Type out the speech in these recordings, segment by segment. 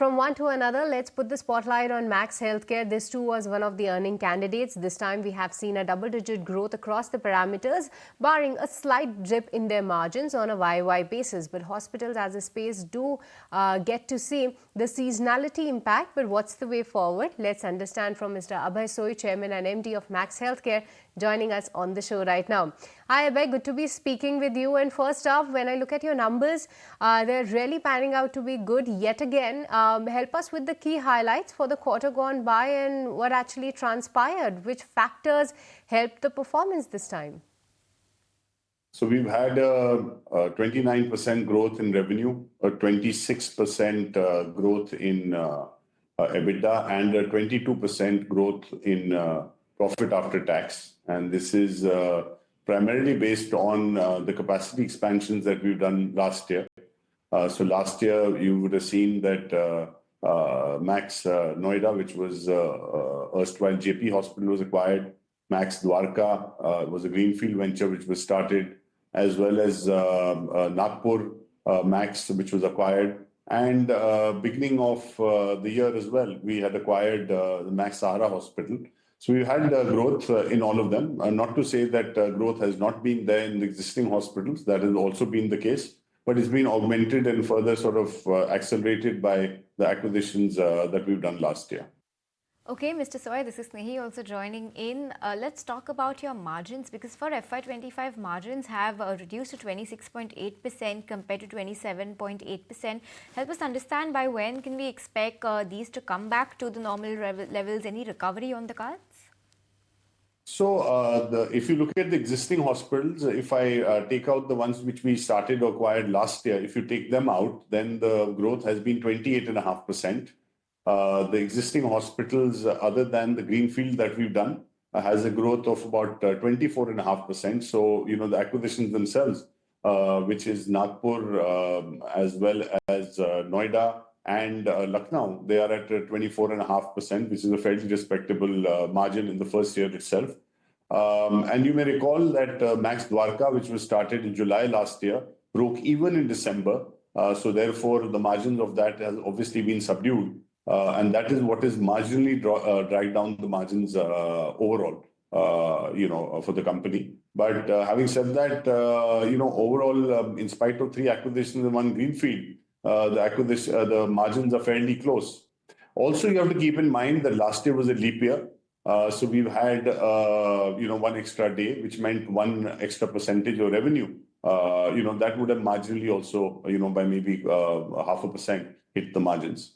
From one to another, let's put the spotlight on Max Healthcare. This too was one of the earning candidates. This time we have seen a double-digit growth across the parameters, barring a slight dip in their margins on a YY basis. But hospitals as a space do get to see the seasonality impact. But what's the way forward? Let's understand from Mr. Abhay Soi, Chairman and MD of Max Healthcare, joining us on the show right now. Hi Abhay, good to be speaking with you. And first off, when I look at your numbers, they're really panning out to be good yet again. Help us with the key highlights for the quarter gone by and what actually transpired. Which factors helped the performance this time? So we've had a 29% growth in revenue, a 26% growth in EBITDA, and a 22% growth in profit after tax. And this is primarily based on the capacity expansions that we've done last year. So last year, you would have seen that Max Noida, which was erstwhile JP Hospital, was acquired. Max Dwarka was a greenfield venture which was started, as well as Nagpur Max, which was acquired. And beginning of the year as well, we had acquired the Max Sahara Hospital. So we've had growth in all of them. Not to say that growth has not been there in the existing hospitals. That has also been the case. But it's been augmented and further sort of accelerated by the acquisitions that we've done last year. Okay, Mr. Soi, this is Snehi also joining in. Let's talk about your margins, because for FY25, margins have reduced to 26.8% compared to 27.8%. Help us understand by when can we expect these to come back to the normal levels? Any recovery on the cards? So if you look at the existing hospitals, if I take out the ones which we started or acquired last year, if you take them out, then the growth has been 28.5%. The existing hospitals, other than the greenfield that we've done, has a growth of about 24.5%. So, the acquisitions themselves, which is Nagpur, as well as Noida and Lucknow, they are at 24.5%, which is a fairly respectable margin in the first year itself. And you may recall that Max Dwarka, which was started in July last year, broke even in December. So therefore, the margins of that has obviously been subdued. And that is what is marginally dragged down the margins overall, for the company. But having said that, overall, in spite of 3 acquisitions and 1 greenfield, the margins are fairly close. Also, you have to keep in mind that last year was a leap year. So we've had, 1 extra day, which meant 1 extra percentage of revenue. That would have marginally also, by maybe 0.5% hit the margins.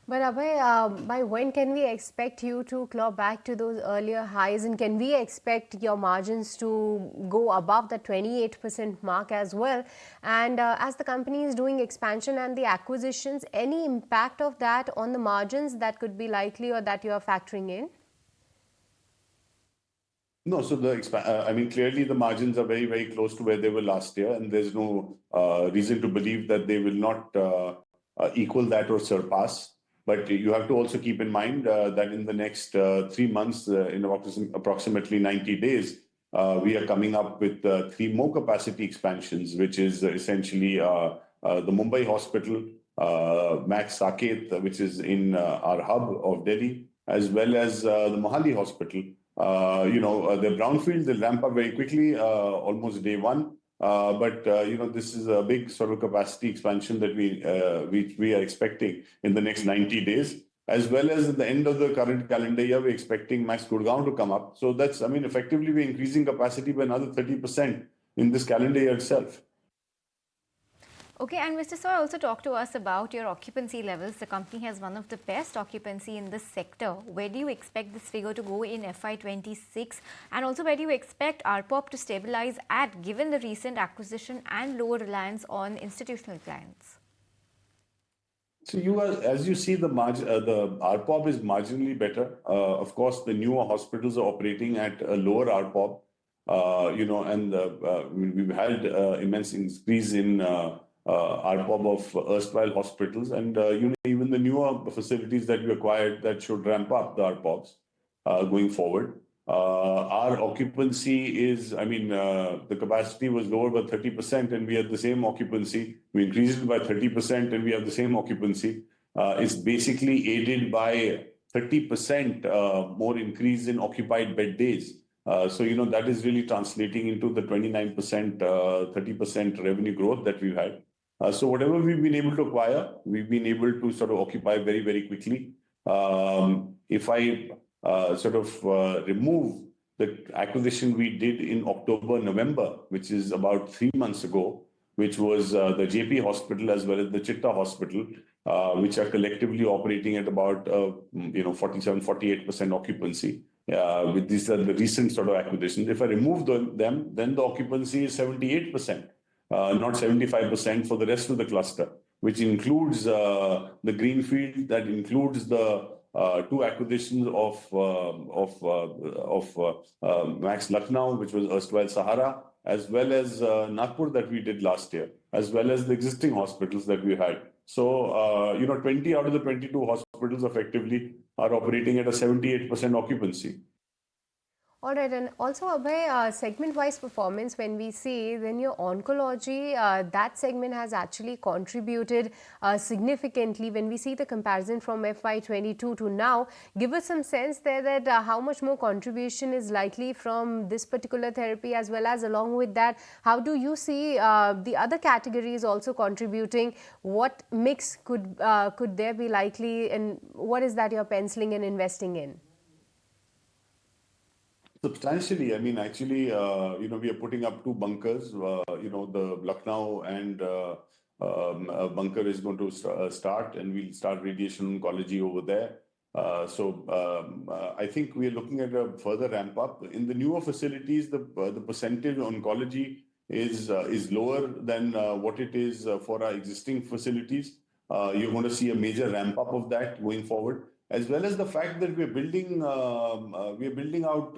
But Abhay, by when can we expect you to claw back to those earlier highs? And can we expect your margins to go above the 28% mark as well? And as the company is doing expansion and the acquisitions, any impact of that on the margins that could be likely or that you are factoring in? No, so clearly the margins are very, very close to where they were last year. And there's no reason to believe that they will not equal that or surpass. But you have to also keep in mind that in the next 3 months, in approximately 90 days, we are coming up with 3 more capacity expansions, which is essentially the Mumbai hospital, Max Saket, which is in our hub of Delhi, as well as the Mohali hospital. The brownfield, they'll ramp up very quickly, almost day 1. But this is a big sort of capacity expansion that we are expecting in the next 90 days, as well as at the end of the current calendar year, we're expecting Max Gurgaon to come up. So that's, effectively we're increasing capacity by another 30% in this calendar year itself. Okay, and Mr. Soi also talked to us about your occupancy levels. The company has one of the best occupancy in this sector. Where do you expect this figure to go in FY26? And also, where do you expect RPOP to stabilize at, given the recent acquisition and lower reliance on institutional clients? So as you see, the RPOP is marginally better. Of course, the newer hospitals are operating at a lower RPOP. We've had immense increase in RPOP of erstwhile hospitals, and even the newer facilities that we acquired that should ramp up the RPOPs going forward. Our occupancy is, the capacity was lower by 30% and we had the same occupancy. We increased it by 30% and we have the same occupancy. is basically aided by 30% more increase in occupied bed days. So, that is really translating into the 29%, 30% revenue growth that we've had. So whatever we've been able to acquire, we've been able to sort of occupy very, very quickly. If I remove the acquisition we did in October, November, which is about 3 months ago, which was the JP Hospital as well as the Chitta Hospital, which are collectively operating at about 47, 48% occupancy. With these are the recent sort of acquisitions. If I remove them, then the occupancy is 78%, not 75% for the rest of the cluster, which includes the greenfield, that includes the two acquisitions of Max Lucknow, which was erstwhile Sahara, as well as Nagpur that we did last year, as well as the existing hospitals that we had. So, 20 out of the 22 hospitals effectively are operating at a 78% occupancy. All right, and also Abhay, segment-wise performance, when we see, then your oncology, that segment has actually contributed significantly. When we see the comparison from FY22 to now, give us some sense there that how much more contribution is likely from this particular therapy, as well as along with that, how do you see the other categories also contributing? What mix could there be likely, and what is that you're penciling and investing in? Substantially. I mean, actually, we are putting up two bunkers. The Lucknow and bunker is going to start, and we'll start radiation oncology over there. I think we are looking at a further ramp up. In the newer facilities, the percentage oncology is lower than what it is for our existing facilities. You're going to see a major ramp up of that going forward, as well as the fact that we're building out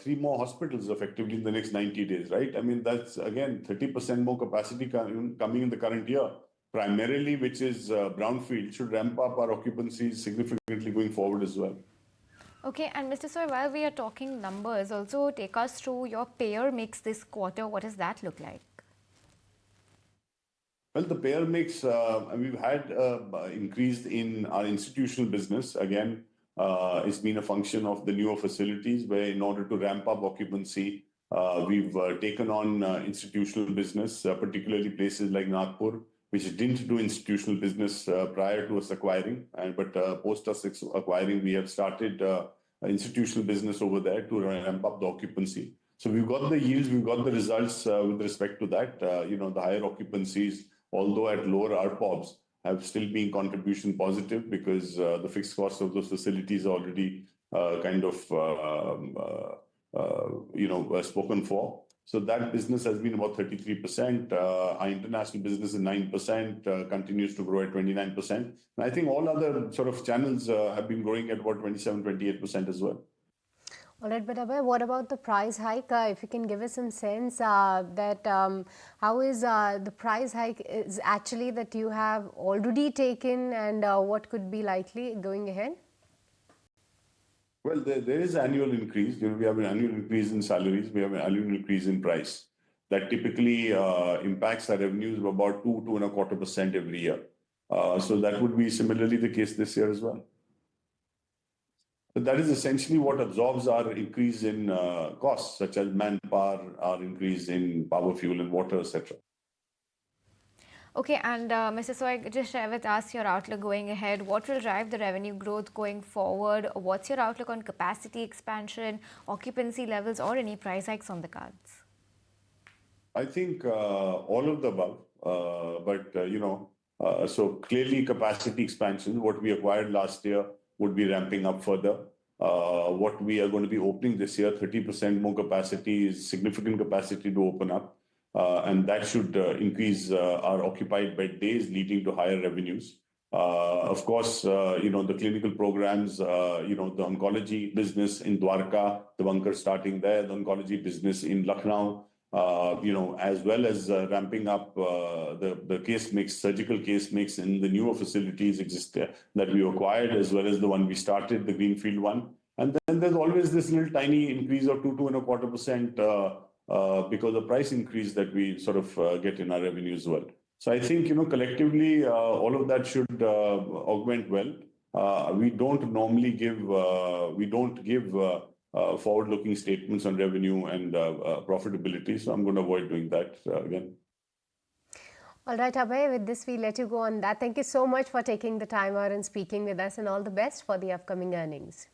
3 more hospitals effectively in the next 90 days, right? I mean, that's again 30% more capacity coming in the current year, primarily, which is brownfield, should ramp up our occupancies significantly going forward as well. Okay, and Mr. Soy, while we are talking numbers, also take us through your payer mix this quarter. What does that look like? Well, the payer mix, we've had increased in our institutional business. Again, it's been a function of the newer facilities where in order to ramp up occupancy, we've taken on institutional business, particularly places like Nagpur, which didn't do institutional business prior to us acquiring. But post us acquiring, we have started institutional business over there to ramp up the occupancy. So we've got the yields, we've got the results with respect to that. The higher occupancies, although at lower RPOBs, have still been contribution positive because the fixed cost of those facilities are already spoken for. So that business has been about 33%. Our international business is 9%, continues to grow at 29%. And I think all other sort of channels have been growing at about 27, 28% as well. All right, but Abhay, what about the price hike? If you can give us some sense that how is the price hike is actually that you have already taken, and what could be likely going ahead? Well, there is annual increase. We have an annual increase in salaries. We have an annual increase in price. That typically impacts our revenues of about 2.25% every year. So that would be similarly the case this year as well. But that is essentially what absorbs our increase in costs, such as manpower, our increase in power, fuel, and water, etc. Okay, and Mr. Soy, just share with us your outlook going ahead. What will drive the revenue growth going forward? What's your outlook on capacity expansion, occupancy levels, or any price hikes on the cards? I think all of the above. So clearly capacity expansion, what we acquired last year would be ramping up further. What we are going to be opening this year, 30% more capacity, is significant capacity to open up. And that should increase our occupied bed days, leading to higher revenues. Of course, the clinical programs, the oncology business in Dwarka, the bunker starting there, the oncology business in Lucknow, as well as ramping up the case mix, surgical case mix in the newer facilities that we acquired, as well as the one we started, the greenfield one. And then there's always this little tiny increase of 2.25% because of price increase that we sort of get in our revenue as well. So I think, collectively, all of that should augment well. We don't normally give forward-looking statements on revenue and profitability. So I'm going to avoid doing that again. All right, Abhay, with this, we let you go on that. Thank you so much for taking the time out and speaking with us, and all the best for the upcoming earnings.